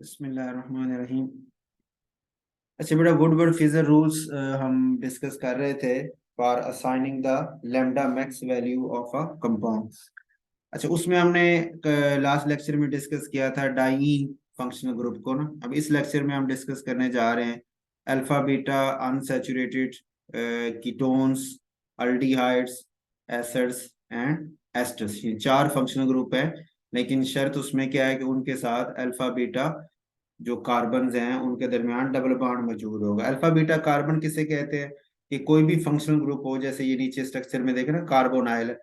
बिस्मिल्लाहिर्रहमानिर्रहीम। अच्छा बेटा, वुडवर्ड फिजर रूल्स हम डिस्कस कर रहे थे for assigning the lambda max value of a compound. अच्छा, उसमें हमने लास्ट लेक्चर में डिस्कस किया था डाइईन फंक्शनल ग्रुप को ना। अब इस लेक्चर में हम डिस्कस करने जा रहे हैं alpha beta unsaturated ketones, aldehydes, acids and asters. ये चार फंक्शनल ग्रुप है, लेकिन शर्त उसमें क्या है कि उनके साथ अल्फा बीटा जो कार्बन हैं उनके दरमियान डबल बॉन्ड मौजूद होगा। अल्फा बीटा कार्बन किसे कहते हैं? कि कोई भी फंक्शनल ग्रुप हो, जैसे ये नीचे स्ट्रक्चर में देखे ना कार्बोनाइल है,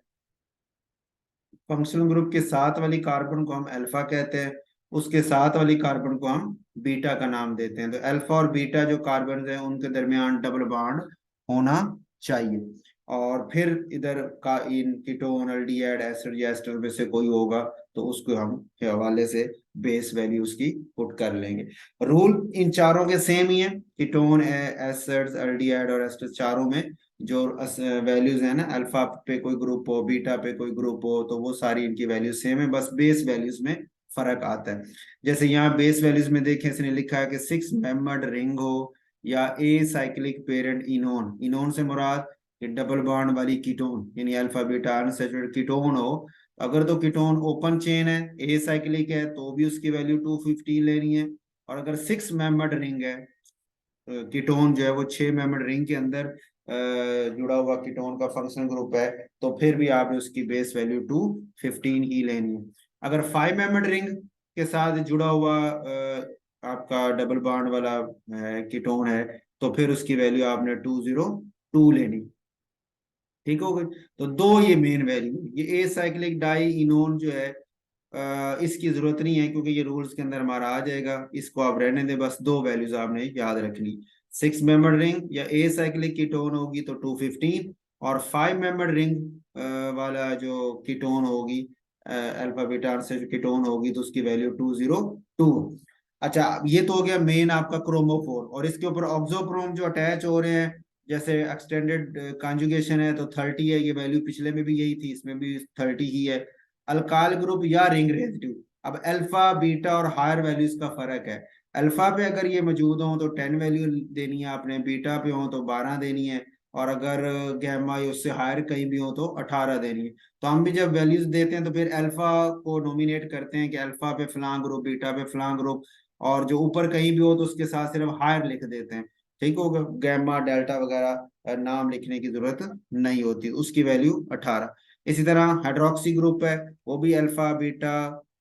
फंक्शनल ग्रुप के साथ वाली कार्बन को हम अल्फा कहते हैं, उसके साथ वाली कार्बन को हम बीटा का नाम देते हैं। तो अल्फा और बीटा जो कार्बन हैं उनके दरमियान डबल बॉन्ड होना चाहिए। और फिर इधर का इन कीटोन, एल्डिहाइड, एसिड या एस्टर में से कोई होगा तो उसको हम के हवाले से बेस वैल्यू उसकी पुट कर लेंगे। रूल इन चारों के सेम ही है, कीटोन, एसिड्स, एल्डिहाइड और एस्टर चारों में जो वैल्यूज है ना, अल्फा पे कोई ग्रुप हो, बीटा पे कोई ग्रुप हो, तो वो सारी इनकी वैल्यूज सेम है, बस बेस वैल्यूज में फर्क आता है। जैसे यहाँ बेस वैल्यूज में देखें, इसने लिखा है कि 6 मेंबर्ड रिंग हो या ए साइक्लिक पेरेंट इनोन। इनोन से मुराद कि डबल बॉन्ड वाली कीटोन, यानी अल्फा बीटा अनसैचुरेटेड कीटोन हो। अगर तो कीटोन ओपन चेन है, ए साइक्लिक है, तो भी उसकी वैल्यू 215 लेनी है। और अगर 6 मेंबर्ड रिंग है, कीटोन जो है वो 6 मेंबर्ड रिंग के अंदर जुड़ा हुआ कीटोन का फंक्शनल ग्रुप है, तो फिर भी आपने उसकी बेस वैल्यू 215 ही लेनी है। अगर 5 मेंबर्ड रिंग के साथ जुड़ा हुआ आपका डबल बॉन्ड वाला कीटोन है, तो फिर उसकी वैल्यू आपने 202 लेनी। ठीक हो गई। तो दो ये मेन वैल्यू, ये ए साइक्लिक डाई इनोन जो है इसकी जरूरत नहीं है क्योंकि ये रूल्स के अंदर हमारा आ जाएगा, इसको आप रहने दें। बस दो वैल्यूज आपने याद रखनी, 6 मेंबर रिंग या ए साइक्लिक कीटोन होगी तो 215, और 5 मेंबर रिंग वाला जो कीटोन होगी, अल्फा बीटा से जो कीटोन होगी, तो उसकी वैल्यू 202। अच्छा, ये तो हो गया मेन आपका क्रोमोफोर, और इसके ऊपर ऑक्सोक्रोम जो अटैच हो रहे हैं, जैसे एक्सटेंडेड कॉन्जुगेशन है तो 30 है, ये वैल्यू पिछले में भी यही थी, इसमें भी 30 ही है। अल्काइल ग्रुप या रिंग रेजिड्यू, अब अल्फा बीटा और हायर वैल्यूज का फर्क है। अल्फा पे अगर ये मौजूद हो तो 10 वैल्यू देनी है आपने, बीटा पे हो तो 12 देनी है, और अगर गैमा या उससे हायर कहीं भी हो तो 18 देनी है। तो हम भी जब वैल्यूज देते हैं तो फिर अल्फा को नॉमिनेट करते हैं कि अल्फा पे फलां ग्रुप, बीटा पे फलां ग्रुप, और जो ऊपर कहीं भी हो तो उसके साथ सिर्फ हायर लिख देते हैं। ठीक होगा, गैमा डेल्टा वगैरह नाम लिखने की जरूरत नहीं होती, उसकी वैल्यू 18। इसी तरह हाइड्रोक्सी ग्रुप है, वो भी अल्फा बीटा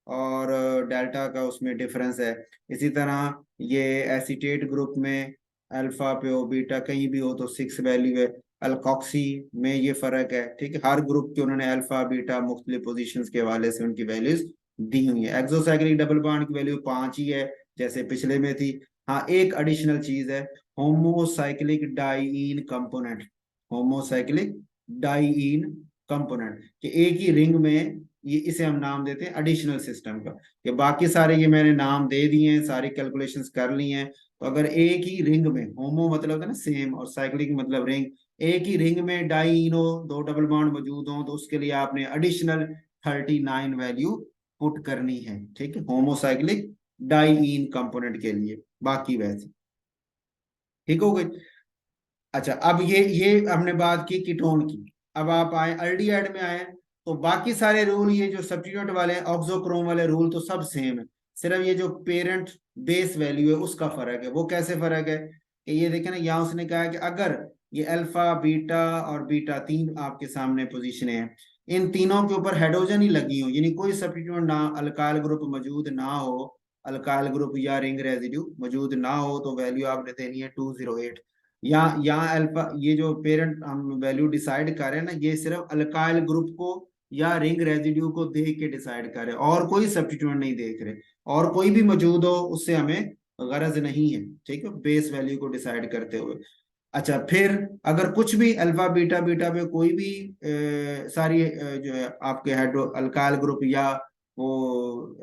और डेल्टा का उसमें डिफरेंस है। इसी तरह ये एसीटेट ग्रुप में अल्फा पे हो, बीटा कहीं भी हो तो 6 वैल्यू है। अल्कोक्सी में ये फर्क है। ठीक है, हर ग्रुप के उन्होंने अल्फा बीटा मुख्तलिफ पोजीशंस के हवाले से उनकी वैल्यूज दी हुई है। एक्सोसाइक्लिक डबल बॉन्ड की वैल्यू 5 ही है जैसे पिछले में थी। हाँ, एक एडिशनल चीज है, homocyclic diene component. Homocyclic diene component कि एक ही रिंग में, ये इसे हम नाम देते हैं एडिशनल सिस्टम का। ये बाकी सारे ये मैंने नाम दे दिए हैं, सारी कैलकुलेशंस कर ली हैं। तो अगर एक ही रिंग में, होमो मतलब होता है ना सेम, और साइक्लिक मतलब रिंग, एक ही रिंग में डाइईन हो, दो डबल बॉन्ड मौजूद हो, तो उसके लिए आपने एडिशनल 39 वैल्यू पुट करनी है। ठीक है, होमोसाइक्लिक डाइईन कंपोनेंट के लिए, बाकी वैसे ठीक हो गई। अच्छा, अब ये हमने बात की कीटोन की। अब आप आए अल्डिहाइड में आए, तो बाकी सारे रूल, ये जो सब्स्टिट्यूट वाले ऑक्सोक्रोम वाले रूल तो सब सेम है, सिर्फ ये जो पेरेंट बेस वैल्यू है उसका फर्क है। वो कैसे फर्क है कि ये देखें ना, यहाँ उसने कहा है कि अगर ये अल्फा बीटा और बीटा तीन आपके सामने पोजीशन है, इन तीनों के ऊपर हाइड्रोजन ही लगी हो, यानी कोई सब्स्टिट्यूट ना, अल्काइल ग्रुप मौजूद ना हो, अल्काइल ग्रुप या रिंग रेजिड्यू मौजूद ना हो, तो वैल्यू आपने देनी है 208। यहाँ अल्फा, ये जो पेरेंट हम वैल्यू डिसाइड कर रहे हैं ना, ये सिर्फ अल्काइल ग्रुप को या रिंग रेजिड्यू को देख के डिसाइड कर रहे हैं, और कोई सब्स्टिट्यूट नहीं देख रहे, और कोई भी मौजूद हो उससे हमें गरज नहीं है। ठीक है, बेस वैल्यू को डिसाइड करते हुए। अच्छा, फिर अगर कुछ भी अल्फा बीटा, बीटा में कोई भी सारी जो है आपके हाइड्रो अल्काइल ग्रुप या वो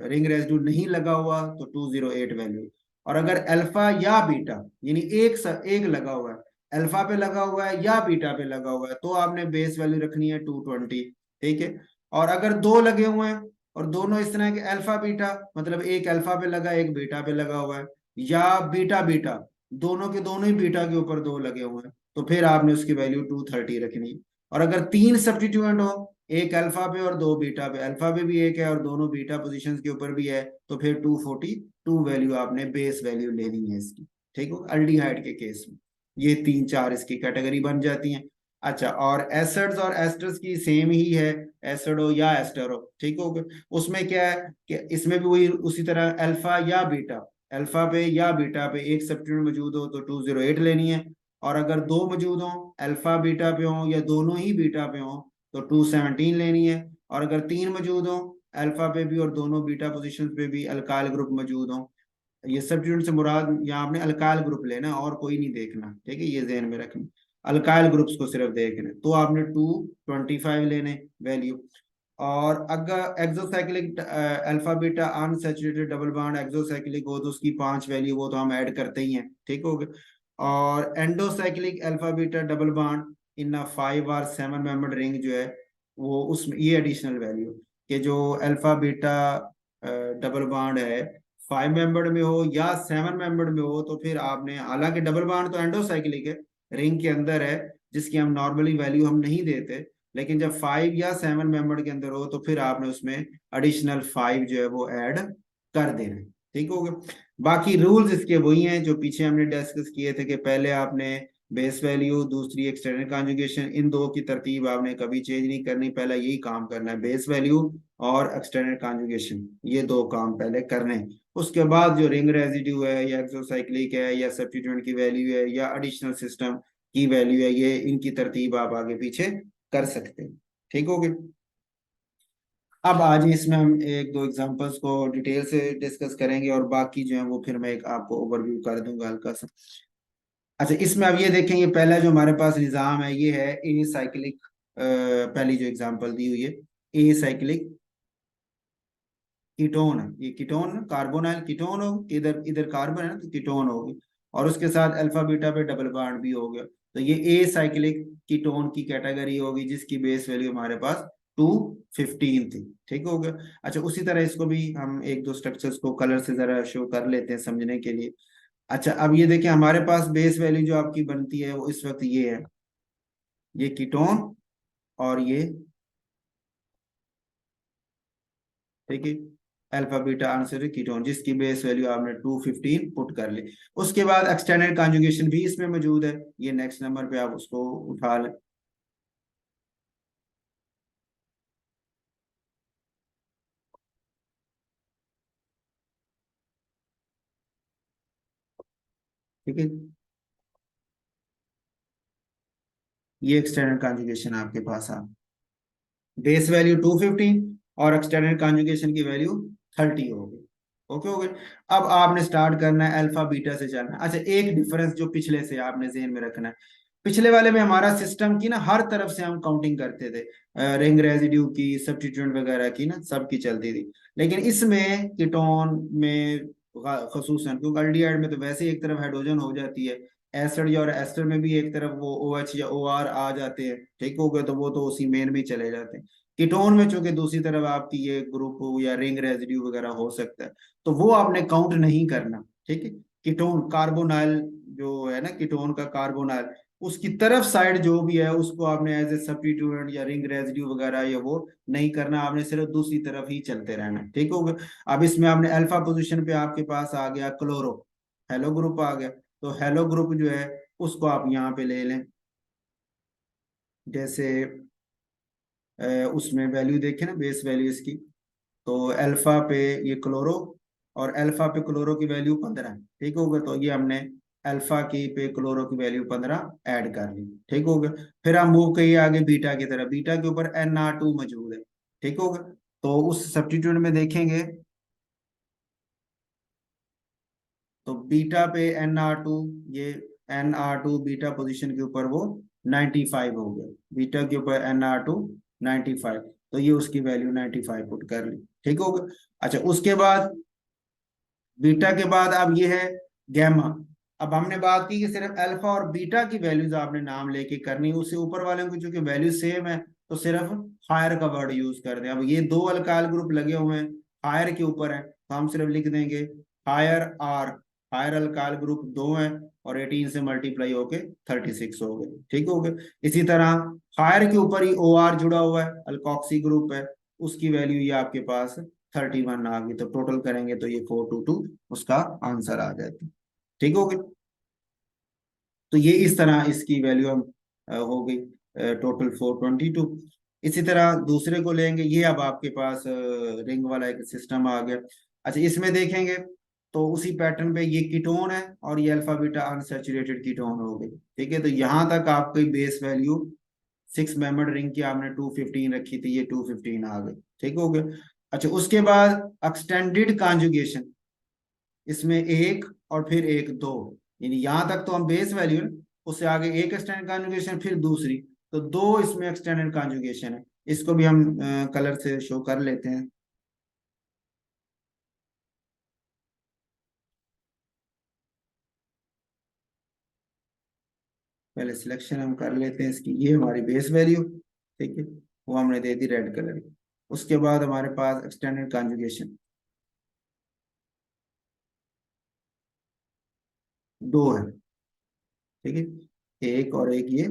रिंग रेजिड्यू नहीं लगा हुआ तो 208 वैल्यू। और अगर अल्फा या बीटा, यानी एक लगा हुआ है, अल्फा पे लगा हुआ है या बीटा पे लगा हुआ है, तो आपने बेस वैल्यू रखनी है 220। ठीक है, और अगर दो लगे हुए हैं और दोनों इस तरह के अल्फा बीटा, मतलब एक अल्फा पे लगा एक बीटा पे लगा हुआ है, या बीटा बीटा, दोनों के दोनों ही बीटा के ऊपर दो लगे हुए हैं, तो फिर आपने उसकी वैल्यू 230 रखनी है। और अगर तीन सब्स्टिट्यूएंट हो, एक अल्फा पे और दो बीटा पे, अल्फा पे भी एक है और दोनों बीटा पोजीशन के ऊपर भी है, तो फिर 242 वैल्यू आपने बेस वैल्यू लेनी है इसकी। ठीक हो, अल्डिहाइड के केस में ये तीन चार इसकी कैटेगरी बन जाती हैं। अच्छा, और एसिड्स और एस्टर्स की सेम ही है, एसिड हो या एस्टर हो, ठीक हो। उसमें क्या है कि इसमें भी वही उसी तरह अल्फा या बीटा, अल्फा पे या बीटा पे एक सब्स्टिट्यूएंट मौजूद हो तो 208 लेनी है, और अगर दो मौजूद हो, अल्फा बीटा पे हो या दोनों ही बीटा पे हो, तो 217 लेनी है। और अगर तीन मौजूद हो, अल्फा पे भी और दोनों बीटा पोजीशन पे भी अल्काइल ग्रुप मौजूद हो, ये सब्स्टिट्यूएंट से मुराद यहाँ आपने अल्काइल ग्रुप लेना और कोई नहीं देखना, ठीक है, ये ध्यान में रखना, अल्काइल ग्रुप्स को सिर्फ देखना, तो आपने 225 लेने वैल्यू। और अगर exocyclic alpha beta unsaturated double bond exocyclic हो तो उसकी 5 वैल्यू, वो तो हम ऐड करते ही हैं, ठीक हो गया। और endocyclic alpha beta double bond in a 5 और 7 मेंबर्ड रिंग जो है, वो उसमें ये एडिशनल वैल्यू कि जो अल्फा बीटा डबल बॉन्ड है 5 मेंबर्ड में हो या 7 मेंबर्ड में हो, तो फिर आपने, हालांकि डबल बॉन्ड तो एंडोसाइक्लिक है, रिंग के अंदर है, जिसकी हम नॉर्मली वैल्यू हम नहीं देते, लेकिन जब 5 या 7 मेंबर के अंदर हो तो फिर आपने उसमें एडिशनल 5 जो है वो ऐड कर देना है, ठीक हो गया। बाकी रूल्स इसके वही हैं जो पीछे हमने डिस्कस किए थे, कि पहले आपने बेस वैल्यू, दूसरी एक्सटर्नल कॉन्जुगेशन, इन दो की तरतीब आपने कभी चेंज नहीं करनी, पहला यही काम करना है, बेस वैल्यू और एक्सटर्नल कॉन्जुगेशन, ये दो काम पहले करने हैं। उसके बाद जो रिंग रेजिड्यू है या एक्सोसाइक्लिक है या सब्स्टिट्यूएंट की वैल्यू है या एडिशनल सिस्टम की वैल्यू है, ये इनकी तरतीब आप आगे पीछे कर सकते हैं, ठीक हो गया। अब आज इसमें हम एक दो एग्जांपल्स को डिटेल से डिस्कस करेंगे, और बाकी जो है वो फिर मैं एक आपको ओवरव्यू कर दूंगा हल्का सा। अच्छा, इसमें अब ये देखेंगे, पहला जो हमारे पास निज़ाम है ये है ए साइक्लिक, पहली जो एग्जांपल दी हुई है ए साइक्लिक कीटोन है, ये कीटोन कार्बोनाइल कीटोन हो, इधर इधर कार्बन है ना तो कीटोन होगी, और उसके साथ अल्फा बीटा पे डबल बॉन्ड भी हो गया, तो ये ए साइक्लिक कीटोन की कैटेगरी होगी, जिसकी बेस वैल्यू हमारे पास 215 थी, ठीक हो गया। अच्छा, उसी तरह इसको भी हम एक दो स्ट्रक्चर्स को कलर से जरा शो कर लेते हैं समझने के लिए। अच्छा, अब ये देखिए हमारे पास बेस वैल्यू जो आपकी बनती है वो इस वक्त ये है, ये कीटोन और ये, ठीक है, अल्फा बीटा अनसैचुरेटेड कीटोन, जिसकी बेस वैल्यू आपने 215 पुट कर ली। उसके बाद एक्सटेंडेड कॉन्जुगेशन भी इसमें मौजूद है, ये नेक्स्ट नंबर पे आप उसको उठा लें। ठीक है, ये एक्सटेंडेड कॉन्जुगेशन आपके पास आ, बेस वैल्यू 215 और एक्सटेंडेड कॉन्जुगेशन की वैल्यू 30 होगी, ओके हो गया। अब आपने स्टार्ट करना है अल्फा बीटा से चलना है। अच्छा, एक डिफरेंस जो पिछले से आपने ज़हन में रखना है, पिछले वाले में हमारा सिस्टम की ना हर तरफ से हम काउंटिंग करते थे, रिंग रेजिड्यू की, सब्स्टिट्यूएंट वगैरह की ना, सबकी चलती थी, लेकिन इसमें कीटोन में खसूसन, क्योंकि अल्डिहाइड में तो वैसे ही एक तरफ हाइड्रोजन हो जाती है, एसिड या और एस्टर में भी एक तरफ वो ओ एच या ओ आर आ जाते हैं, ठीक हो गए, तो वो तो उसी मेन में ही चले जाते हैं। कीटोन में चूंकि दूसरी तरफ आपकी ये ग्रुप या रिंग रेजिड्यू वगैरह हो सकता है, तो वो आपने काउंट नहीं करना, ठीक है। कीटोन कार्बोनाइल जो है ना, कीटोन का कार्बोनाइल, उसकी तरफ साइड जो भी है उसको आपने एज ए सब्स्टिट्यूएंट या रिंग रेजिड्यू वगैरह या वो नहीं करना, आपने सिर्फ दूसरी तरफ ही चलते रहना, ठीक हो गया। अब इसमें आपने अल्फा पोजीशन पे आपके पास आ गया क्लोरो, हेलो ग्रुप आ गया, तो हेलो ग्रुप जो है उसको आप यहाँ पे ले लें, जैसे उसमें वैल्यू देखें ना, बेस वैल्यू इसकी, तो अल्फा पे ये क्लोरो, और अल्फा पे क्लोरो की वैल्यू 15, ठीक हो गया, तो ये हमने अल्फा की पे क्लोरो की वैल्यू 15 ऐड कर ली, ठीक हो गया। फिर हम मूव करिए आगे बीटा की तरफ, बीटा के ऊपर NR2 मौजूद है, ठीक हो गया, तो उस सब्स्टिट्यूट में देखेंगे तो बीटा पे NR2, ये NR2 बीटा पोजीशन के ऊपर वो 95 हो गया, बीटा के ऊपर NR2 95, तो ये उसकी वैल्यू 95 पुट कर ली, ठीक हो गया। अच्छा, उसके बाद बीटा के बाद अब ये है गैमा। अब हमने बात की कि सिर्फ अल्फा और बीटा की वैल्यूज आपने नाम लेके करनी, उससे ऊपर वाले की चूंकि वैल्यू सेम है, तो सिर्फ हायर का वर्ड यूज कर दें। अब ये दो अल्काइल ग्रुप लगे हुए हैं, हायर के ऊपर है, तो हम सिर्फ लिख देंगे higher R, higher alkyl group दो हैं और 18 से मल्टीप्लाई होके 36 हो गए, ठीक हो गए। इसी तरह हायर के ऊपर ही ओ आर जुड़ा हुआ है, अल्कोक्सी ग्रुप है, उसकी वैल्यू ये आपके पास 31 आ गई, तो टोटल करेंगे तो ये 422 उसका आंसर आ जाता है, ठीक हो गया। तो ये इस तरह इसकी वैल्यू हम हो गई टोटल 422। इसी तरह दूसरे को लेंगे, ये अब आपके पास रिंग वाला एक सिस्टम आ गया। अच्छा, इसमें देखेंगे तो उसी पैटर्न पे ये कीटोन है और ये अल्फा बीटा अनसैचुरेटेड कीटोन हो गई, ठीक है। तो यहाँ तक आपकी बेस वैल्यू 6 मेंबर्ड रिंग की आपने 215 रखी थी, ये 215 आ गई, ठीक हो गया। अच्छा, उसके बाद एक्सटेंडेड कॉन्जुगेशन, इसमें एक और फिर एक दो, यानी यहां तक तो हम बेस वैल्यू है, उससे आगे एक एक्सटेंडेड कॉन्जुगेशन फिर दूसरी, तो दो इसमें एक्सटेंडेड कॉन्जुगेशन है। इसको भी हम कलर से शो कर लेते हैं। पहले सिलेक्शन हम कर लेते हैं इसकी, ये हमारी बेस वैल्यू, ठीक है, वो हमने दे दी रेड कलर की। उसके बाद हमारे पास एक्सटेंडेड कॉन्जुगेशन दो है, ठीक है, एक और एक, ये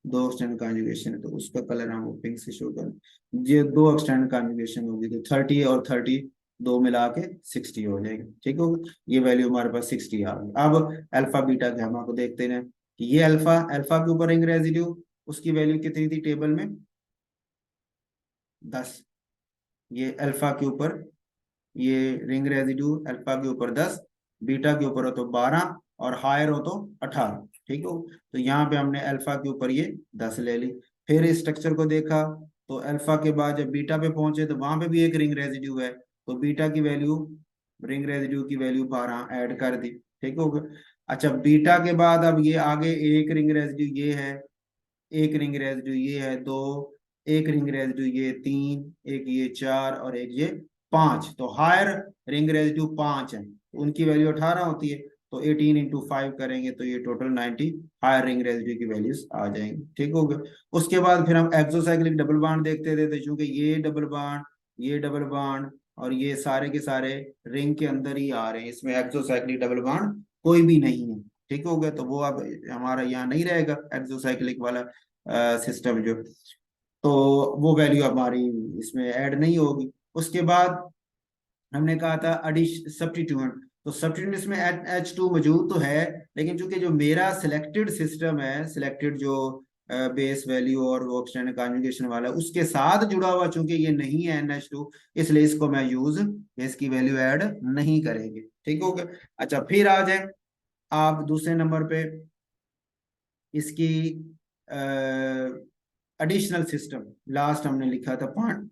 दो एक्सटेंड कॉन्जुगेशन है, तो उसका कलर हम वो पिंक से शो करें। ये दो एक्सटेंड कॉन्जुगेशन होगी तो 30 और 30 दो मिला के 60 हो जाएगी, ठीक हो। ये वैल्यू हमारे पास 60 आ गई। अब अल्फा बीटा के हम आपको देखते हैं कि ये अल्फा, अल्फा के ऊपर रिंग रेजिड्यू, उसकी वैल्यू कितनी थी टेबल में, 10। ये अल्फा के ऊपर ये रिंग रेजिड्यू अल्फा के ऊपर 10, बीटा के ऊपर हो तो 12 और हायर हो तो 18, ठीक हो। तो यहाँ पे हमने अल्फा के ऊपर ये 10 ले ली। फिर इस स्ट्रक्चर को देखा तो अल्फा के बाद जब बीटा पे पहुंचे तो वहां पे भी एक रिंग रेजिड्यू है, तो बीटा की वैल्यू, रिंग रेजिड्यू की वैल्यू 12 ऐड कर दी, ठीक हो गया। अच्छा, बीटा के बाद अब ये आगे एक रिंग रेजिड्यू ये है, एक रिंग रेजिड्यू ये है दो, एक रिंग रेजिड्यू ये तीन, एक ये चार और एक ये पांच, तो हायर रिंग रेजिड्यू पांच है, उनकी वैल्यू 18 होती है, तो 18 इंटू 5 करेंगे तो ये टोटल 90 हायर रिंग रेजिड्यू की वैल्यूज आ जाएंगी, ठीक हो गया। उसके बाद फिर हम एक्सोसाइक्लिक डबल बॉन्ड देखते थे, तो चूंकि ये डबल बॉन्ड, ये डबल बॉन्ड और ये सारे के सारे रिंग के अंदर ही आ रहे हैं, इसमें एक्सोसाइक्लिक डबल बॉन्ड कोई भी नहीं है, ठीक हो गया। तो वो अब हमारा यहाँ नहीं रहेगा एक्सोसाइक्लिक वाला सिस्टम जो, तो वो वैल्यू हमारी इसमें ऐड नहीं होगी। उसके बाद हमने कहा था अडिश सब्स्टिट्यूएंट, तो सब्स्टिट्यूएंट इसमें H2 मौजूद तो है, लेकिन चूंकि जो मेरा सिलेक्टेड सिस्टम है, सिलेक्टेड जो बेस वैल्यू और वो एक्सटेंडेड कॉन्जुगेशन वाला उसके साथ जुड़ा हुआ, चूंकि ये नहीं है NH2, इसलिए इसको मैं यूज, इसकी वैल्यू ऐड नहीं करेंगे, ठीक हो गया। अच्छा, फिर आ जाए आप दूसरे नंबर पे इसकी एडिशनल सिस्टम, लास्ट हमने लिखा था पॉइंट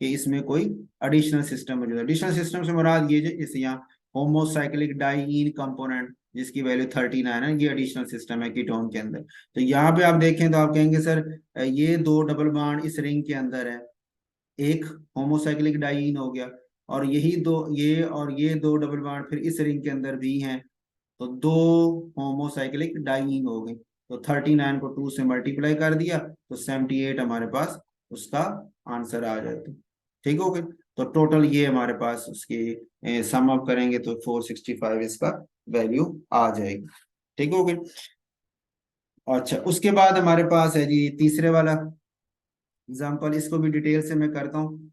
कि इसमें कोई एडिशनल सिस्टम मौजूद है। एडिशनल सिस्टम से मुराद ये जैसे यहाँ होमोसाइक्लिक डाइईन कंपोनेंट जिसकी वैल्यू 39 है, ये एडिशनल सिस्टम है कीटोन के अंदर। तो यहाँ पे आप देखें तो आप कहेंगे सर ये दो डबल बॉन्ड इस रिंग के अंदर है, एक होमोसाइक्लिक डाइईन हो गया, और यही दो, ये और ये दो डबल बॉन्ड फिर इस रिंग के अंदर भी हैं, तो दो होमोसाइक्लिक डाइईन हो गई, तो 39 को 2 से मल्टीप्लाई कर दिया तो 78 हमारे पास उसका आंसर आ जाता है, ठीक हो गया। तो टोटल ये हमारे पास उसकी सम अप करेंगे तो 465 इसका वैल्यू आ जाएगी, ठीक हो गया। अच्छा, उसके बाद हमारे पास है जी तीसरे वाला एग्जाम्पल, इसको भी डिटेल से मैं करता हूँ।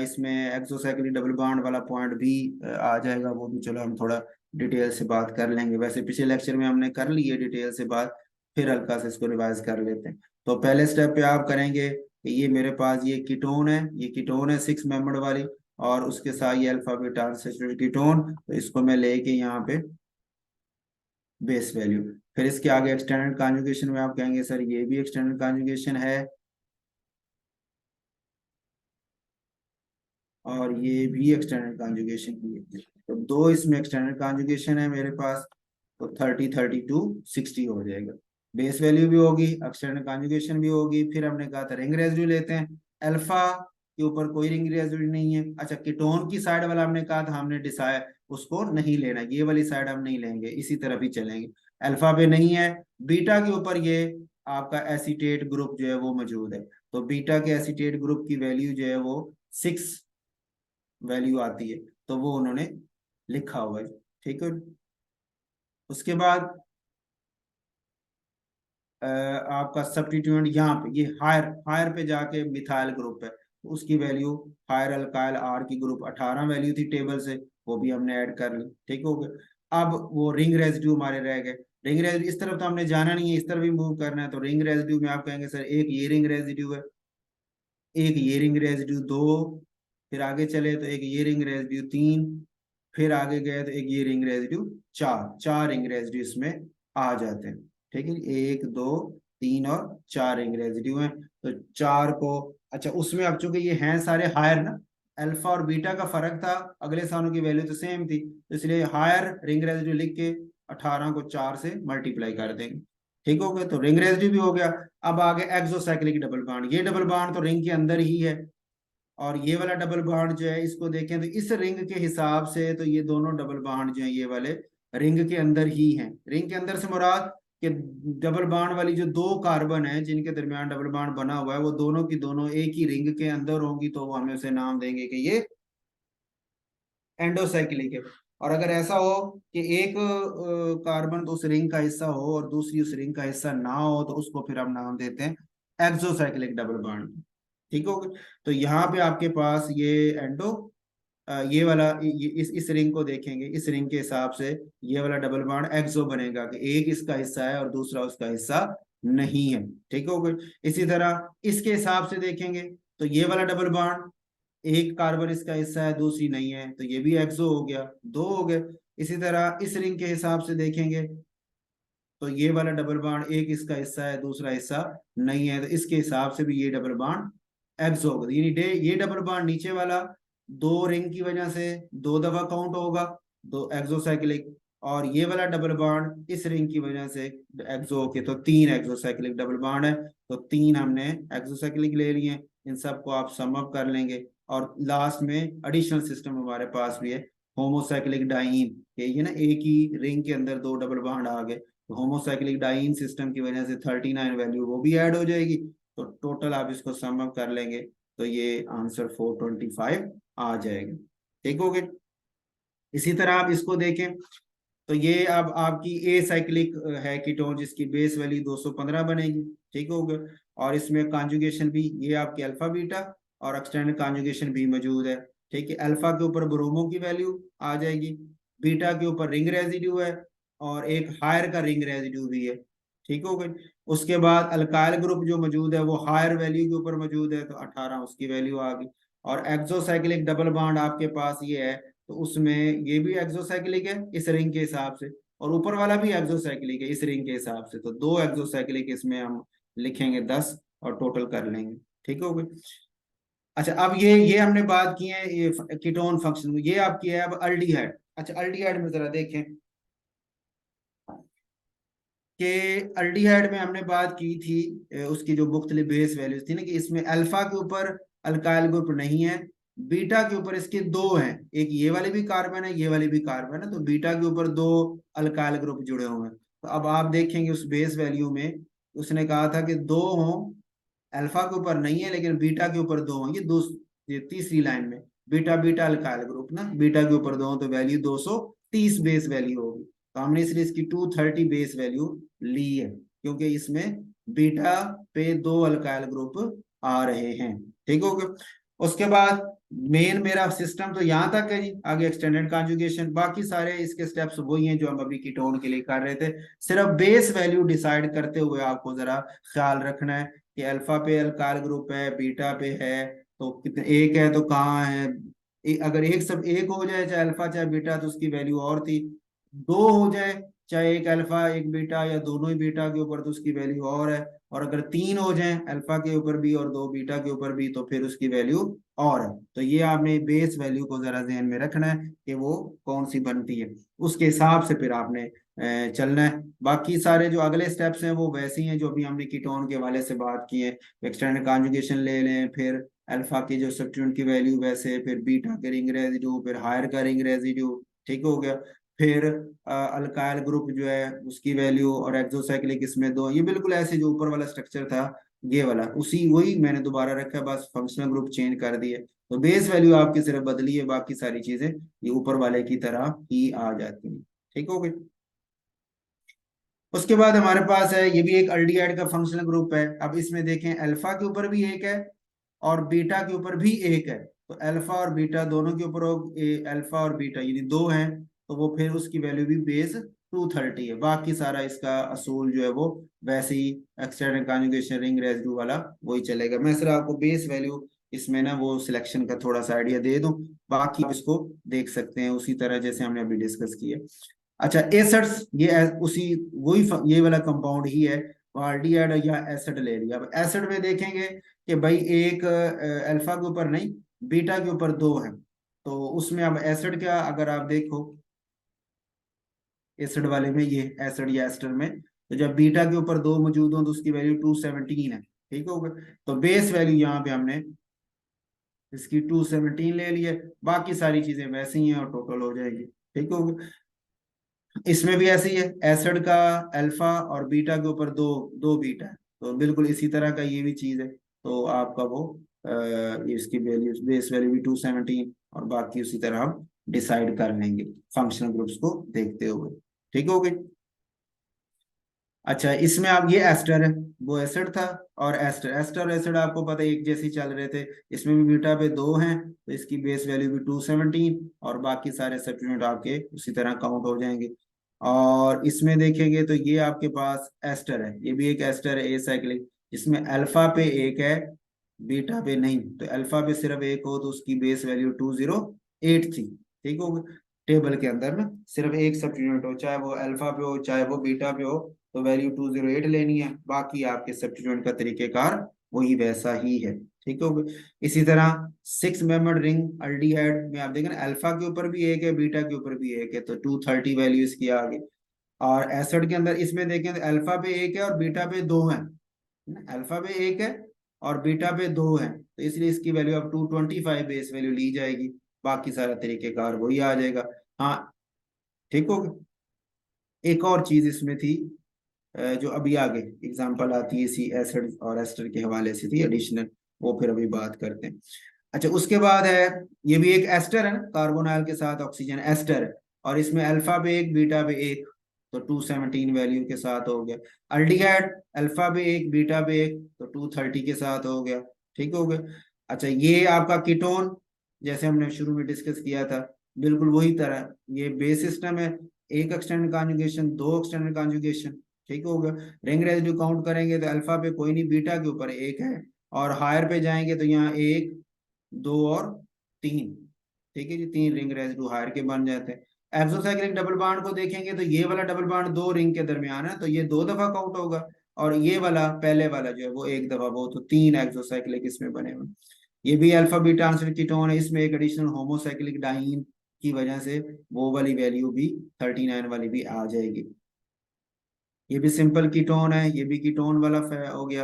इसमें एक्सोसाइक्लिक डबल बॉन्ड वाला पॉइंट भी आ जाएगा, वो भी चलो हम थोड़ा डिटेल से बात कर लेंगे, वैसे पिछले लेक्चर में हमने कर ली है डिटेल से बात, फिर हल्का से इसको रिवाइज कर लेते हैं। तो पहले स्टेप पे आप करेंगे कि ये मेरे पास ये कीटोन है, ये कीटोन है 6 मेंबर वाली, और उसके साथ ये अल्फा बीटा अनसैचुरेटेड कीटोन, तो इसको मैं लेके यहाँ पे बेस वैल्यू, फिर इसके आगे एक्सटेंडेड कॉन्जुगेशन में आप कहेंगे सर ये भी एक्सटेंडेड कॉन्जुगेशन है और ये भी एक्सटेंडेड कॉन्जुगेशन की है, तो दो इसमें एक्सटेंडेड कॉन्जुगेशन है मेरे पास, तो 30 32 60 हो जाएगा, बेस वैल्यू भी होगी, एक्सटेंडेड कॉन्जुगेशन भी होगी। फिर हमने कहा था रिंग रेजिड्यू लेते हैं, अल्फा के ऊपर कोई रिंग रेजिड्यू नहीं है। अच्छा, कीटोन की साइड वाला हमने कहा था हमने डिसाइड उसको नहीं लेना, ये वाली साइड हम नहीं लेंगे, इसी तरफ ही चलेंगे। अल्फा पे नहीं है, बीटा के ऊपर ये आपका एसीटेट ग्रुप जो है वो मौजूद है, तो बीटा के एसीटेट ग्रुप की वैल्यू जो है वो 6 वैल्यू आती है, तो वो उन्होंने लिखा हुआ है। ठीक है। उसके बाद आपका सब्स्टिट्यूएंट यहाँ पे ये हायर हायर पे जाके मिथाइल ग्रुप है, तो उसकी वैल्यू हायर अल्काइल आर की ग्रुप 18 वैल्यू थी टेबल से, वो भी हमने ऐड कर ली। ठीक हो गया। अब वो रिंग रेजिड्यू हमारे रह गए। रिंग रेजिड्यू इस तरफ तो हमने जाना नहीं है, इस तरफ भी मूव करना है, तो रिंग रेजिड्यू में आप कहेंगे सर एक ये रिंग रेजिड्यू है, एक ये रिंग रेजिड्यू दो, फिर आगे चले तो एक ये रिंग रेजिड्यू तीन, फिर आगे गए तो एक ये रिंग रेजिड्यू चार, चार रिंग रेजिड्यू इसमें आ जाते हैं। ठीक है, एक दो तीन और चार रिंग रेजिड्यू हैं, तो चार को, अच्छा उसमें अब चूंकि ये हैं सारे हायर ना, अल्फा और बीटा का फर्क था, अगले स्थानों की वैल्यू तो सेम थी, तो इसलिए हायर रिंग रेजिड्यू लिख के 18 को 4 से मल्टीप्लाई कर देंगे। ठीक हो गया, तो रिंग रेजिड्यू भी हो गया। अब आगे एक्सोसाइक्लिक डबल बॉन्ड, ये डबल बॉन्ड तो रिंग के अंदर ही है, और ये वाला डबल बॉन्ड जो है इसको देखें तो इस रिंग के हिसाब से तो ये दोनों डबल बॉन्ड जो है ये वाले रिंग के अंदर ही हैं। रिंग के अंदर से मुराद कि डबल बॉन्ड वाली जो दो कार्बन है जिनके दरमियान डबल बॉन्ड बना हुआ है वो दोनों की दोनों एक ही रिंग के अंदर होंगी, तो वो हमें उसे नाम देंगे कि ये एंडोसाइक्लिक है। और अगर ऐसा हो कि एक कार्बन तो उस रिंग का हिस्सा हो और दूसरी उस रिंग का हिस्सा ना हो, तो उसको फिर हम नाम देते हैं एक्सोसाइक्लिक डबल बॉन्ड। ठीक हो गया। तो यहाँ पे आपके पास ये एंडो ये वाला ये इस रिंग को देखेंगे, इस रिंग के हिसाब से ये वाला डबल बॉन्ड एक्सो बनेगा कि एक इसका हिस्सा है और दूसरा उसका हिस्सा नहीं है। ठीक हो गया। इसी तरह इसके हिसाब से देखेंगे तो ये वाला डबल बॉन्ड एक कार्बन इसका हिस्सा है दूसरी नहीं है, तो ये भी एक्सो हो गया, दो हो गए। इसी तरह इस रिंग के हिसाब से देखेंगे तो ये वाला डबल बॉन्ड एक इसका हिस्सा है दूसरा हिस्सा नहीं है, तो इसके हिसाब से भी ये डबल बॉन्ड एक्सो होगा। यानी ये डबल बॉन्ड नीचे वाला दो रिंग की वजह से दो दफा काउंट होगा, दो एक्सोसाइक्लिक, और ये वाला डबल बॉन्ड इस रिंग की वजह से एक्सो होके तो तीन एक्सोसाइक्लिक डबल बॉन्ड है, तो तीन हमने एक्सोसाइक्लिक ले लिए। इन सबको आप सम अप कर लेंगे, और लास्ट में एडिशनल सिस्टम हमारे पास भी है होमोसाइक्लिक डाइईन, ये ना एक ही रिंग के अंदर दो डबल बॉन्ड आ गए, तो होमोसाइक्लिक डाइईन सिस्टम की वजह से 39 वैल्यू वो भी ऐड हो जाएगी, तो टोटल आप इसको सम अप कर लेंगे तो ये आंसर 425 आ जाएगा। ठीक हो गया। इसी तरह आप इसको देखें तो ये अब आपकी ए साइक्लिक है कीटोन जिसकी बेस वैल्यू 215 बनेगी। ठीक हो गया। और इसमें कॉन्जुगेशन भी ये आपकी अल्फा बीटा और एक्सटेंडेड कॉन्जुगेशन भी मौजूद है। ठीक है, अल्फा के ऊपर ब्रोमो की वैल्यू आ जाएगी, बीटा के ऊपर रिंग रेजिड्यू है, और एक हायर का रिंग रेजिड्यू भी है। ठीक हो गई। उसके बाद अल्काइल ग्रुप जो मौजूद है वो हायर वैल्यू के ऊपर मौजूद है, तो 18 उसकी वैल्यू आ गई। और एक्सोसाइक्लिक डबल बॉन्ड आपके पास ये है, तो उसमें ये भी एक्सोसाइक्लिक है इस रिंग के हिसाब से, और ऊपर वाला भी एक्सोसाइक्लिक है इस रिंग के हिसाब से, तो दो एक्सोसाइक्लिक इसमें हम लिखेंगे 10 और टोटल कर लेंगे। ठीक हो गई। अच्छा, अब ये हमने बात की है ये कीटोन फंक्शन, ये आपकी है अब अल्डिहाइड। अच्छा, अल्डिहाइड में जरा देखें कि अल्डिहाइड में हमने बात की थी उसकी जो मुख्तलिफ बेस वैल्यूज थी ना, कि इसमें अल्फा के ऊपर अल्काइल ग्रुप नहीं है, बीटा के ऊपर इसके दो हैं, एक ये वाले भी कार्बन है ये वाले भी कार्बन है, तो बीटा के ऊपर दो अल्काइल ग्रुप जुड़े हुए हैं। तो अब आप देखेंगे उस बेस वैल्यू में उसने कहा था कि दो हों, अल्फा के ऊपर नहीं है लेकिन बीटा के ऊपर दो हों, ये तीसरी लाइन में बीटा बीटा अल्काइल ग्रुप ना, बीटा के ऊपर दो हों तो वैल्यू 230 बेस वैल्यू होगी, तो हमने इसलिए इसकी 230 बेस वैल्यू ली है, क्योंकि इसमें बीटा पे दो अल्काइल ग्रुप आ रहे हैं। ठीक हो गया। उसके बाद मेन मेरा सिस्टम तो यहाँ तक है जी, आगे एक्सटेंडेड कॉन्जुगेशन, बाकी सारे इसके स्टेप्स वही हैं जो हम अभी कीटोन के लिए कर रहे थे। सिर्फ बेस वैल्यू डिसाइड करते हुए आपको जरा ख्याल रखना है कि अल्फा पे अल्काइल ग्रुप है, बीटा पे है तो कितने, एक है तो कहाँ है, अगर एक सब एक हो जाए चाहे अल्फा चाहे बीटा तो उसकी वैल्यू और थी, दो हो जाए चाहे एक अल्फा एक बीटा या दोनों ही बीटा के ऊपर तो उसकी वैल्यू और है, और अगर तीन हो जाए अल्फा के ऊपर भी और दो बीटा के ऊपर भी तो फिर उसकी वैल्यू और है। तो ये आपने बेस वैल्यू को जरा ध्यान में रखना है कि वो कौन सी बनती है, उसके हिसाब से फिर आपने चलना है। बाकी सारे जो अगले स्टेप्स हैं वो वैसे ही हैं जो अभी हमने कीटोन के वाले से बात की है, एक्सटेंडेड कॉन्जुगेशन ले लें, फिर अल्फा की जो सब्स्टिट्यूएंट की वैल्यू वैसे, फिर बीटा के रिंग रेजिड्यू, फिर हायर का रिंग रेजिड्यू। ठीक हो गया। फिर अल्काइल ग्रुप जो है उसकी वैल्यू, और एक्सोसाइक्लिक इसमें दो, ये बिल्कुल ऐसे जो ऊपर वाला स्ट्रक्चर था ये वाला उसी वही मैंने दोबारा रखा है, बस फंक्शनल ग्रुप चेंज कर दिए, तो बेस वैल्यू आपकी सिर्फ बदली है, बाकी सारी चीजें ये ऊपर वाले की तरह ही आ जाती हैं। ठीक हो गई। उसके बाद हमारे पास है, ये भी एक अल्डिहाइड का फंक्शनल ग्रुप है। अब इसमें देखें अल्फा के ऊपर भी एक है और बीटा के ऊपर भी एक है, तो अल्फा और बीटा दोनों के ऊपर अल्फा और बीटा यानी दो हैं, तो वो फिर उसकी वैल्यू भी बेस 230 है। बाकी सारा इसका असूल जो है वो वैसे ही एक्सटेंडेड कॉन्जुगेशन रिंग रेजिड्यू वाला वही चलेगा। मैं सिर्फ आपको बेस वैल्यू इसमें ना वो सिलेक्शन का थोड़ा सा आइडिया दे दूं, बाकी आप इसको देख सकते हैं उसी तरह जैसे हमने अभी डिस्कस किया। अच्छा एसिड्स, ये उसी वही ये वाला कंपाउंड ही है, आल्डिहाइड या एसिड ले लिया। अब एसिड में देखेंगे कि भाई एक अल्फा के ऊपर नहीं, बीटा के ऊपर दो है, तो उसमें अब एसिड क्या, अगर आप देखो एसिड वाले में, ये एसिड या एस्टर में, तो जब बीटा के ऊपर दो मौजूद हो तो उसकी वैल्यू 217 है। ठीक होगा, तो बेस वैल्यू यहाँ पे हमने इसकी 217 ले ली है, बाकी सारी चीजें वैसे ही हैं और टोटल हो जाएगी। ठीक होगा, इसमें भी ऐसे ही है, एसिड का अल्फा और बीटा के ऊपर दो दो बीटा है, तो बिल्कुल इसी तरह का ये भी चीज है। तो आपका वो इसकी वैल्यू बेस वैल्यू भी 217 और बाकी उसी तरह हम डिसाइड कर लेंगे फंक्शनल ग्रुप्स को देखते हुए। ठीक हो गई। अच्छा इसमें आप ये एस्टर है, वो एसिड था, और एस्टर एस्टर और एसिड आपको पता है एक जैसे ही चल रहे थे, इसमें भी बीटा पे दो हैं, तो इसकी बेस वैल्यू भी 217 और बाकी सारे सब्स्टिट्यूट आपके उसी तरह काउंट हो जाएंगे। और इसमें देखेंगे तो ये आपके पास एस्टर है, ये भी एक एस्टर है ए साइक्लिक, जिसमें अल्फा पे एक है बीटा पे नहीं, तो अल्फा पे सिर्फ एक हो तो उसकी बेस वैल्यू 208 थी। ठीक हो, टेबल के अंदर ना सिर्फ एक सब्स्टिट्यूट हो, चाहे वो अल्फा पे हो चाहे वो बीटा पे हो, तो वैल्यू 208 लेनी है, बाकी आपके सब्स्टिट्यूट का तरीकेकार वही वैसा ही है। ठीक हो, इसी तरह 6 मेंबर्ड रिंग अल्डिहाइड में आप देखें अल्फा के ऊपर भी एक है बीटा के ऊपर भी एक है, तो 230 वैल्यू इसकी आ गई। और एसिड के अंदर इसमें देखें तो अल्फा पे एक है और बीटा पे दो है, अल्फा पे एक है और बीटा पे दो है, तो इसलिए इसकी वैल्यू अब 225 बेस वैल्यू ली जाएगी, बाकी सारा तरीकेकार वही आ जाएगा। हाँ ठीक हो गया। एक और चीज इसमें थी जो अभी आगे एग्जांपल आती है इसी एसिड और एस्टर के हवाले से थी एडिशनल, वो फिर अभी बात करते हैं। अच्छा उसके बाद है, ये भी एक एस्टर है ना, कार्बोनाइल के साथ ऑक्सीजन एस्टर है, और इसमें अल्फा पे एक बीटा पे एक, तो 217 वैल्यू के साथ हो गया। अल्डिहाइड अल्फा पे एक बीटा पे एक, तो 230 के साथ हो गया। ठीक हो गया। अच्छा ये आपका कीटोन, जैसे हमने शुरू में डिस्कस किया था, बिल्कुल वही तरह ये बेस सिस्टम है, एक एक्सटेंडेड कॉन्जुगेशन दो एक्सटेंडेड कॉन्जुगेशन। ठीक हो गया। रिंग रेजिड्यू काउंट करेंगे तो अल्फा पे कोई नहीं, बीटा के ऊपर एक है, और हायर पे जाएंगे तो यहाँ एक दो और तीन। ठीक है जी, तीन रिंग रेजिड्यू हायर के बन जाते हैं। एक्सोसाइक्लिक डबल बॉन्ड को देखेंगे तो ये वाला डबल बॉन्ड दो रिंग के दरमियान है, तो ये दो दफा काउंट होगा, और ये वाला पहले वाला जो है वो एक दफा, वो तो तीन एक्सोसाइक्लिक इसमें बने हुए। ये भी अल्फा बीटा आंसर कीटोन है, इसमें एक एडिशनल होमोसाइक्लिक डाइन की वजह से वो वाली वैल्यू भी 39 वाली भी आ जाएगी। ये भी सिंपल कीटोन है, ये भी कीटोन वाला हो गया।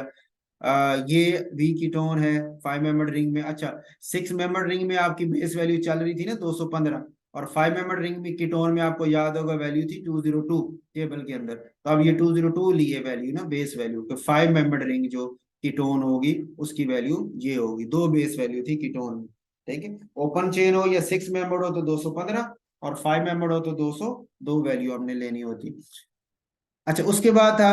ये भी कीटोन है 5 मेंबर रिंग में। अच्छा 6 मेंबर रिंग में आपकी बेस वैल्यू चल रही थी ना 215, और 5 मेंबर रिंग में कीटोन में आपको याद होगा वैल्यू थी 202 टेबल के अंदर, तो अब ये 202 ली है वैल्यू ना बेस वैल्यू, तो 5 मेंबर रिंग जो कीटोन होगी उसकी वैल्यू ये होगी, दो बेस वैल्यू थी कीटोन में। ठीक है, ओपन चेन हो या 6 मेंबर हो तो 215, और 5 मेंबर हो तो 202 वैल्यू हमने लेनी होती। अच्छा उसके बाद था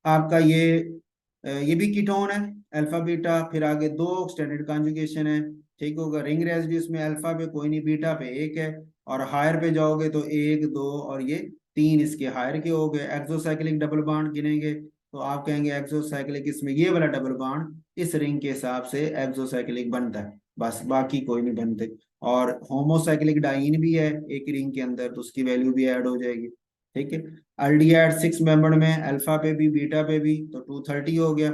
आपका ये भी कीटोन है अल्फा बीटा, फिर आगे दो स्टैंडर्ड कॉन्जुगेशन है। ठीक होगा, रिंग रेजिड्यूस में अल्फा पे कोई नहीं बीटा पे एक है, और हायर पे जाओगे तो एक दो और ये तीन इसके हायर के हो गए। एक्सोसाइक्लिक डबल बॉन्ड गिनेंगे तो आप कहेंगे एक्सोसाइक्लिक, इसमें ये वाला डबल बॉन्ड इस रिंग के हिसाब से एक्सोसाइक्लिक बनता है, बस बाकी कोई नहीं बनते। और होमोसाइक्लिक डाइन भी है एक रिंग के अंदर, तो उसकी वैल्यू भी ऐड हो जाएगी। ठीक है, अल्डिहाइड 6 मेंबर में अल्फा पे भी बीटा पे भी, तो 230 हो गया।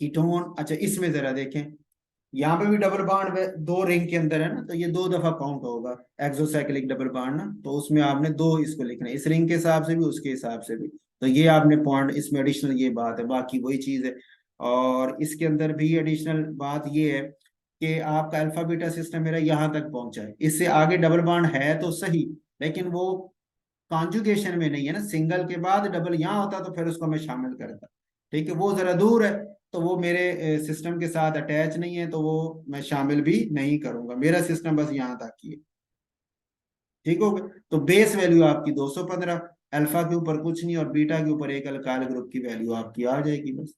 कीटोन, अच्छा इसमें जरा देखें, यहाँ पे भी डबल बॉन्ड दो रिंग के अंदर है ना, तो ये दो दफा काउंट होगा एक्सोसाइक्लिक डबल बॉन्ड ना, तो उसमें आपने दो इसको लिखना है, इस रिंग के हिसाब से भी उसके हिसाब से भी, तो ये आपने पॉइंट इसमें एडिशनल ये बात है, बाकी वही चीज है। और इसके अंदर भी एडिशनल बात ये है कि आपका अल्फा बीटा सिस्टम मेरा यहाँ तक पहुंचा है, इससे आगे डबल बॉन्ड है तो सही, लेकिन वो कॉन्जुगेशन में नहीं है ना, सिंगल के बाद डबल यहाँ होता तो फिर उसको मैं शामिल करता। ठीक है, वो जरा दूर है, तो वो मेरे सिस्टम के साथ अटैच नहीं है, तो वो मैं शामिल भी नहीं करूंगा, मेरा सिस्टम बस यहाँ तक ही है। ठीक हो गया, तो बेस वैल्यू आपकी 215, अल्फा के ऊपर कुछ नहीं और बीटा के ऊपर एक अल्काइल ग्रुप की वैल्यू आपकी आ जाएगी बस।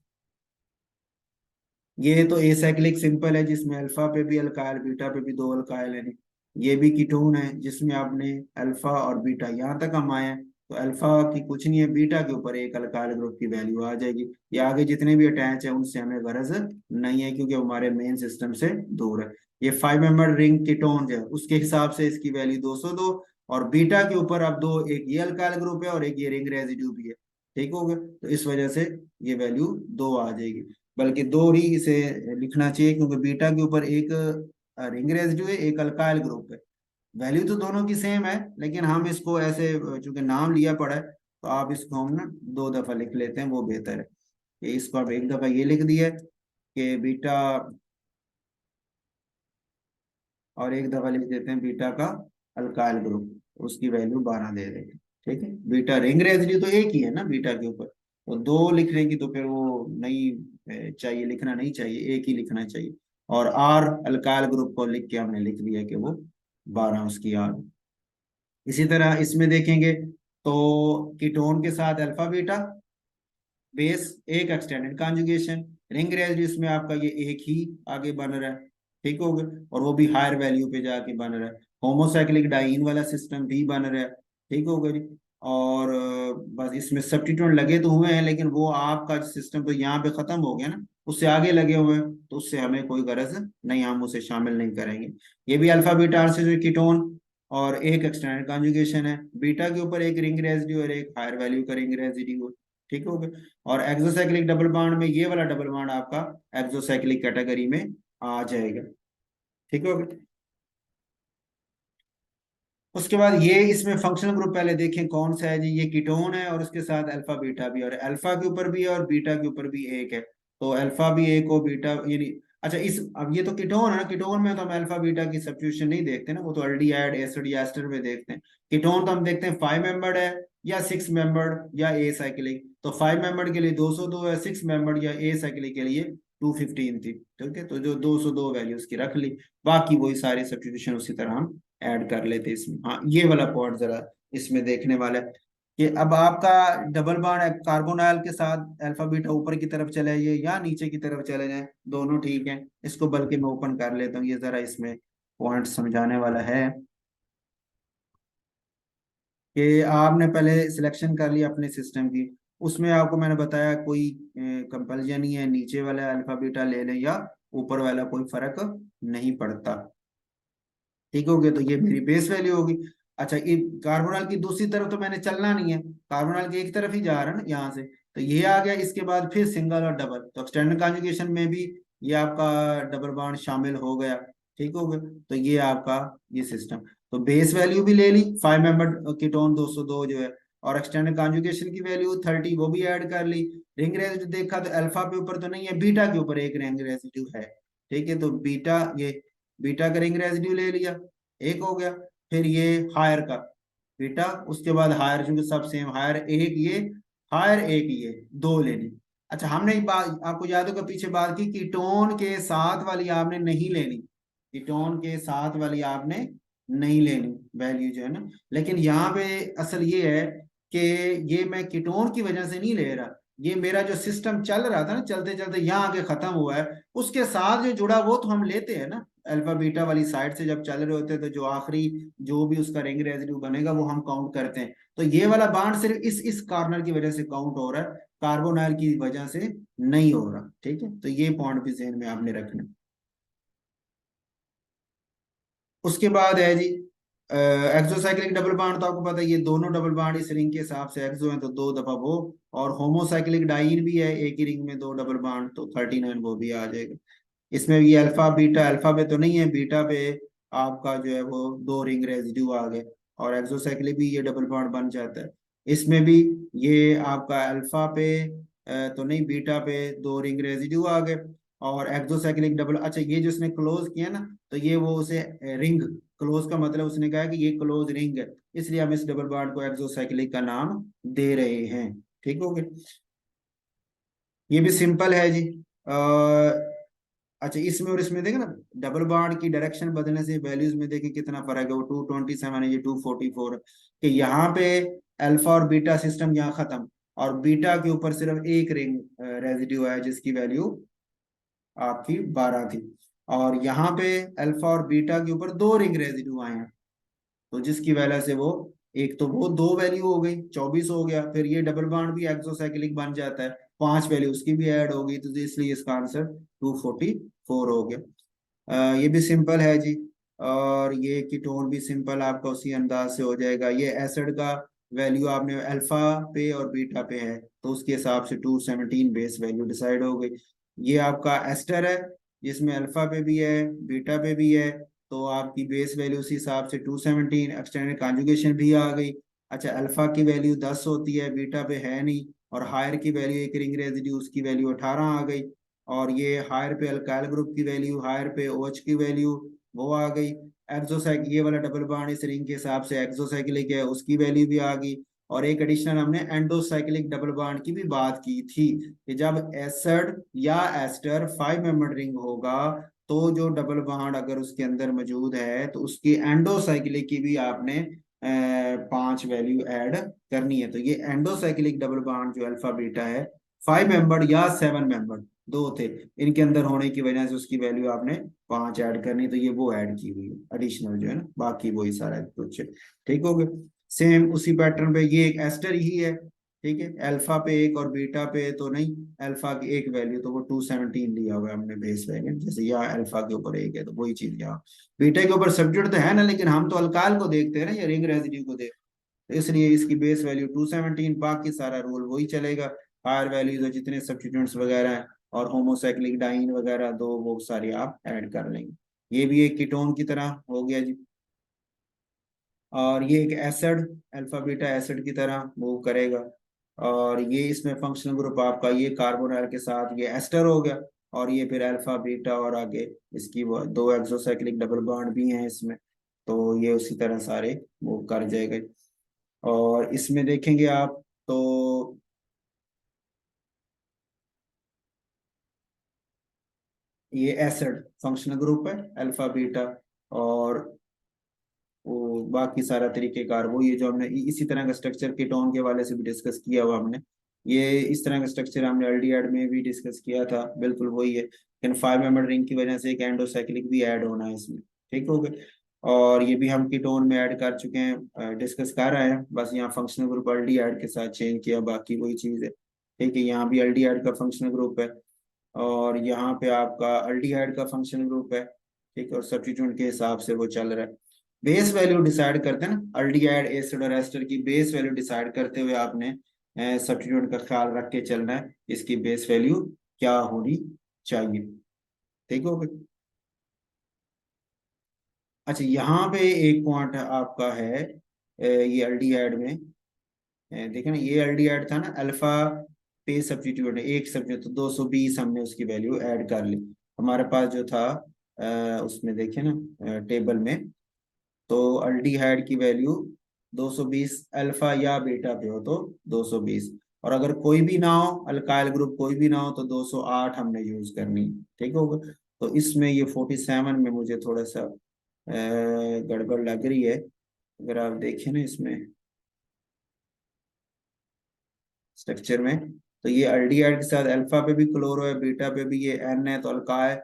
ये तो एसाइक्लिक सिंपल है जिसमें अल्फा पे भी अल्काइल बीटा पे भी दो अल्काइल है। ये भी कीटोन है जिसमें आपने अल्फा और बीटा यहाँ तक हम आए हैं, तो अल्फा की कुछ नहीं है, बीटा के ऊपर एक अल्काइल ग्रुप की वैल्यू आ जाएगी। ये आगे जितने भी अटैच है उनसे हमें गरज नहीं है क्योंकि वो हमारे मेन सिस्टम से दूर है। ये 5 मेंबर रिंग कीटोन है उसके हिसाब से इसकी वैल्यू 202, और बीटा के ऊपर अब दो, एक ये अल्काइल ग्रुप है और एक ये रिंग रेजिड्यू भी है। ठीक हो गया, तो इस वजह से ये वैल्यू 2 आ जाएगी, बल्कि दो ही इसे लिखना चाहिए क्योंकि बीटा के ऊपर एक रिंग रेजिड्यू है, एक अल्काइल ग्रुप है। वैल्यू तो दोनों की सेम है, लेकिन हम इसको ऐसे चूंकि नाम लिया पड़ा है तो आप इसको हम ना 2 दफा लिख लेते हैं, वो बेहतर है। ये इसको आप एक दफा ये लिख दिया कि बीटा, और एक दफा लिख देते हैं बीटा का अल्काइल ग्रुप, उसकी वैल्यू 12 दे देंगे। ठीक है, बीटा रिंग रेजिड्यू तो एक ही है ना बीटा के ऊपर, तो दो लिख लेंगे तो फिर वो नहीं चाहिए, लिखना नहीं चाहिए, एक ही लिखना चाहिए। और आर अल्काइल ग्रुप को लिख के हमने लिख दिया कि वो 12 उसकी आर। इसी तरह इसमें देखेंगे तो कीटोन के साथ अल्फा बीटा, बेस एक एक्सटेंडेड कॉन्जुगेशन, रिंग रेजिड्यू इसमें आपका ये एक ही आगे बन रहा है। ठीक हो गया, और वो भी हायर वैल्यू पे जाके बन रहा है। होमोसाइक्लिक डाइन वाला सिस्टम भी बन रहा है। ठीक हो गया जी। और बस इसमें सब्स्टिट्यूएंट लगे तो हुए हैं, लेकिन वो आपका सिस्टम तो यहाँ पे खत्म हो गया ना, उससे आगे लगे हुए हैं, तो उससे हमें कोई गरज नहीं, हम उसे शामिल नहीं करेंगे। ये भी अल्फा बीटा आर कीटोन, और एक एक्सटेंडेड कॉन्जुगेशन है, बीटा के ऊपर एक रिंग रेजिड्यू और एक हायर वैल्यू का रिंग रेजिड्यू। ठीक हो गया, और एक्सोसाइक्लिक डबल बॉन्ड में ये वाला डबल बॉन्ड आपका एक्सोसाइक्लिक कैटेगरी में आ जाएगा। ठीक हो गया, उसके बाद ये इसमें फंक्शनल ग्रुप पहले देखें कौन सा है जी, ये कीटोन है और उसके साथ अल्फा बीटा भी, और अल्फा के ऊपर भी है और बीटा के ऊपर भी एक है, तो अल्फा भी एक हो बीटा यानी, अच्छा इस अब ये तो कीटोन है ना, कीटोन में तो हम अल्फा बीटा की सब्स्टिट्यूशन नहीं देखते ना, वो तो एल्डिहाइड एसिड या एस्टर में देखते हैं। कीटोन तो हम देखते हैं 5 मेंबर्ड है या 6 मेंबर्ड या ए साइक्लिक, तो 5 मेंबर्ड के लिए 202 है, 6 मेंबर्ड या ए साइक्लिक के लिए 215 थी। ठीक है, तो जो 202 वैल्यू उसकी रख ली, बाकी वही सारे सब्स्टिट्यूशन उसी तरह हम ऐड कर लेते इसमें। हाँ, ये वाला पॉइंट जरा इसमें देखने वाला है कि अब आपका डबल बॉन्ड कार्बोनाइल के साथ अल्फा बीटा ऊपर की तरफ चले जाए या नीचे की तरफ चले जाए, दोनों ठीक है। इसको बल्कि मैं ओपन कर लेता हूँ, ये जरा इसमें पॉइंट समझाने वाला है कि आपने पहले सिलेक्शन कर लिया अपने सिस्टम की, उसमें आपको मैंने बताया कोई कंपल्जन नहीं है, नीचे वाला अल्फा बीटा ले लें या ऊपर वाला, कोई फर्क नहीं पड़ता। ठीक हो गया, तो ये मेरी बेस वैल्यू होगी। अच्छा, ये कार्बोनल की दूसरी तरफ तो मैंने चलना नहीं है, कार्बोनल की एक तरफ ही जा रहा है ना यहाँ से, तो ये आ गया। इसके बाद फिर सिंगल और डबल, तो एक्सटेंडेड कॉन्जुगेशन में भी ये आपका डबल बॉन्ड शामिल हो गया। ठीक हो गया, तो ये आपका ये सिस्टम, तो बेस वैल्यू भी ले ली 5 मेंबर कीटोन 202 जो है, और एक्सटेंडेड कॉन्जुगेशन की वैल्यू 30 वो भी ऐड कर ली। रिंग रेजिड्यू देखा तो अल्फा के ऊपर तो नहीं है, बीटा के ऊपर एक रिंग रेजिड्यू है। ठीक है, तो बीटा ये बीटा का रिंग रेजिड्यू ले लिया, एक हो गया। फिर ये हायर का बीटा, उसके बाद हायर, क्योंकि सब सेम, हायर एक ये, हायर एक ये, दो लेनी। अच्छा, हमने एक बात आपको याद होगा पीछे बात की, कीटोन के साथ वाली आपने नहीं लेनी, कीटोन के साथ वाली आपने नहीं लेनी वैल्यू जो है ना, लेकिन यहाँ पे असल ये है कि ये मैं कीटोन की वजह से नहीं ले रहा, ये मेरा जो सिस्टम चल रहा था ना, चलते चलते यहाँ आके खत्म हुआ है, उसके साथ जो जुड़ा वो तो हम लेते हैं ना, अल्फा बीटा वाली साइड से जब चल रहे होते हैं तो जो आखिरी जो भी उसका रिंग रेजिड्यू बनेगा वो हम काउंट करते हैं, तो ये वाला बांड सिर्फ इस कॉर्नर की वजह से काउंट हो रहा है, कार्बोनाइल की वजह से नहीं हो रहा। ठीक है, तो ये पॉइंट भी जहन में आपने रखना। उसके बाद है जी एक्सोसाइक्लिक डबल बॉन्ड, तो आपको पता है ये दोनों डबल बॉन्ड इस रिंग के हिसाब से एक्सो है तो 2 दफा वो, और होमोसाइक्लिक डाइन भी है, एक ही रिंग में दो डबल बॉन्ड, तो 39 वो भी आ जाएगा। इसमें ये अल्फा बीटा, अल्फा पे तो नहीं है, बीटा पे आपका जो है वो दो रिंग रेजिड्यू आ गए, और एक्सोसाइक्लिक भी ये डबल बॉन्ड बन जाता है। इसमें भी ये आपका अल्फा पे तो नहीं, बीटा पे दो रिंग रेजिड्यू आ गए, और एक्सोसाइक्लिक डबल, अच्छा ये जो इसने क्लोज किया ना, तो ये वो उसे रिंग, क्लोज का मतलब उसने कहा कि ये क्लोज रिंग है, इसलिए हम इस डबल बॉन्ड को एक्सोसाइक्लिक का नाम दे रहे हैं। ठीक हो गया, ये भी सिंपल है जी। अच्छा इसमें और इसमें देखे ना, डबल बॉन्ड की डायरेक्शन बदलने से वैल्यूज में देखे कितना फर्क है, वो 227 है, ये 244 है। कि यहाँ पे अल्फा और बीटा सिस्टम यहाँ खत्म, और बीटा के ऊपर सिर्फ एक रिंग रेजिड्यू है जिसकी वैल्यू आपकी 12 थी, और यहाँ पे अल्फा और बीटा के ऊपर दो रिंग रेजिड्यू आए हैं, तो जिसकी वजह से वो, एक तो वो दो वैल्यू हो गई 24 हो गया, फिर ये डबल बॉन्ड भी एक्सोसाइक्लिक बन जाता है, पांच वैल्यू उसकी भी ऐड हो गई, तो इसलिए इसका आंसर 244 हो गया। ये भी सिंपल है जी। और ये कीटोन भी सिंपल आपका उसी अंदाज से हो जाएगा। ये एसिड का वैल्यू आपने अल्फा पे और बीटा पे है, तो उसके हिसाब से 217 बेस वैल्यू डिसाइड हो गई। ये आपका एस्टर है, जिसमें अल्फा पे भी है बीटा पे भी है, तो आपकी बेस वैल्यू उसी हिसाब से 217, एक्सटेंडेड कॉन्जुगेशन भी आ गई। अच्छा अल्फा की वैल्यू 10 होती है, बीटा पे है नहीं, और हायर की वैल्यू एक रिंग रेजिड्यू उसकी वैल्यू 18 आ गई, और ये हायर पे अल्काइल ग्रुप की वैल्यू, हायर पे OH की वैल्यू वो आ गई। एक्सोसाइक ये वाला डबल बॉन्ड इस रिंग के हिसाब से एक्सोसाइक्लिक है, उसकी वैल्यू भी आ गई। और एक एडिशनल हमने एंडोसाइक्लिक डबल बॉन्ड की भी बात की थी, कि जब एसिड या एस्टर 5 मेंबर रिंग होगा, तो जो डबल बॉन्ड अगर उसके अंदर मौजूद है, तो उसकी एंडोसाइक्लिक की भी आपने 5 वैल्यू ऐड करनी है। तो ये एंडोसाइक्लिक डबल बॉन्ड जो अल्फा बीटा है, 5 मेंबर या 7 मेंबर दो थे, इनके अंदर होने की वजह से उसकी वैल्यू आपने 5 ऐड करनी, तो ये वो ऐड की हुई है एडिशनल जो है ना, बाकी वही सारा कुछ है। ठीक हो गया, सेम उसी पैटर्न पे ये एक एस्टर ही है। ठीक है, अल्फा पे एक और बीटा पे तो नहीं, अल्फा की एक वैल्यू, तो वो 217 लिया हुआ है हमने बेस वैल्यू, जैसे यहाँ अल्फा के ऊपर एक है तो वही चीज यहाँ बीटा के ऊपर सब्जेक्ट तो है ना, लेकिन हम तो अल्काइल को देखते हैं ना, या रिंग रेजिड्यू को देखते हैं, तो इसलिए इसकी बेस वैल्यू 217, बाकी सारा रूल वही चलेगा। हायर वैल्यूज है जितने सब्स्टिट्यूएंट्स वगैरह हैं, और होमोसाइक्लिक डाइन वगैरह दो, वो सारी आप ऐड कर लेंगे। ये भी एक कीटोन की तरह हो गया जी। और ये एक एसिड, अल्फा बीटा एसिड की तरह मूव करेगा। और ये इसमें फंक्शनल ग्रुप आपका ये कार्बोनाइल के साथ ये एस्टर हो गया, और ये फिर अल्फा बीटा, और आगे इसकी वो दो एक्सोसाइक्लिक डबल बॉन्ड भी हैं इसमें, तो ये उसी तरह सारे मूव कर जाएगा। और इसमें देखेंगे आप तो ये एसिड फंक्शनल ग्रुप है, अल्फा बीटा, और वो बाकी सारा तरीकेकार वो, ये जो हमने इसी तरह का स्ट्रक्चर कीटोन के वाले से भी डिस्कस किया हुआ हमने, ये इस तरह का स्ट्रक्चर हमने एल्डिहाइड में भी डिस्कस किया था, बिल्कुल वही है, लेकिन 5 मेंबर रिंग की वजह से एक एंडोसाइक्लिक भी ऐड होना है इसमें। ठीक हो गए, और ये भी हम कीटोन में ऐड कर चुके हैं, डिस्कस कर रहे हैं, बस यहाँ फंक्शनल ग्रुप एल्डिहाइड के साथ चेंज किया, बाकी वही चीज़ है। ठीक है, यहाँ भी एल्डिहाइड का फंक्शनल ग्रुप है, और यहाँ पे आपका एल्डिहाइड का फंक्शनल ग्रुप है। ठीक है, और सब्स्टिट्यूएंट के हिसाब से वो चल रहा है। बेस वैल्यू डिसाइड करते हैं ना, एल्डिहाइड एसिड और एस्टर की बेस वैल्यू डिसाइड करते हुए आपने सब्स्टिट्यूएंट का ख्याल रख के चलना है, इसकी बेस वैल्यू क्या होनी चाहिए। ठीक हो गया। अच्छा यहाँ पे एक पॉइंट आपका है, ये एल्डिहाइड में, देखे ना, ये एल्डिहाइड था ना, अल्फा पे सब्स्टिट्यूट है, एक सब्स्टिट्यूट, तो 220 हमने उसकी वैल्यू ऐड कर ली। हमारे पास जो था उसमें देखे ना टेबल में, तो अल्डिहाइड की वैल्यू 220 अल्फा या बीटा पे हो तो 220, और अगर कोई भी ना हो, अल्काइल ग्रुप कोई भी ना हो, तो 208 हमने यूज करनी है। ठीक होगा, तो इसमें ये 47 में मुझे थोड़ा सा गड़बड़ लग रही है। अगर आप देखें ना इसमें स्ट्रक्चर में, तो ये एल्डिहाइड के साथ अल्फा पे भी क्लोरो है, बीटा पे भी ये एन है, तो अल्काइल,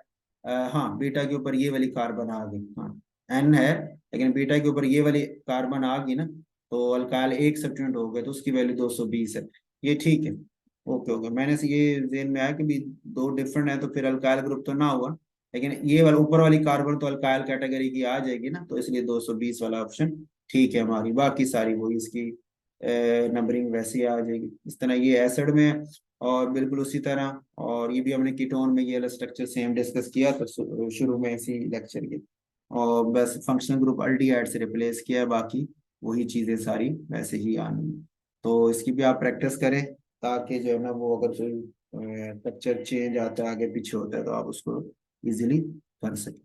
हाँ बीटा के ऊपर ये वाली कार्बन आ गई, हाँ एन है, लेकिन बीटा के ऊपर ये वाली कार्बन आ गई ना, तो अल्काइल एक सब्स्टिट्यूएंट हो गया, तो उसकी वैल्यू 220 है। ये ठीक है, ओके ओके, मैंने से ये जेन में आया कि भी दो डिफरेंट है, तो फिर अल्काइल ग्रुप तो ना हुआ, लेकिन ये वाला ऊपर वाली कार्बन तो अल्काइल कैटेगरी की आ जाएगी ना, तो इसलिए 220 वाला ऑप्शन ठीक है हमारी, बाकी सारी वही इसकी नंबरिंग वैसी आ जाएगी। इस तरह ये एसिड में है, और बिल्कुल उसी तरह, और ये भी हमने कीटोन में ये वाला स्ट्रक्चर सेम डिस्कस किया तो शुरू में इसी लेक्चर के, और बस फंक्शनल ग्रुप अल्डिहाइड से रिप्लेस किया है, बाकी वही चीजें सारी वैसे ही आनी है। तो इसकी भी आप प्रैक्टिस करें, ताकि जो है ना वो अगर स्ट्रक्चर चेंज आता है, आगे पीछे होता है, तो आप उसको इजीली कर सकें।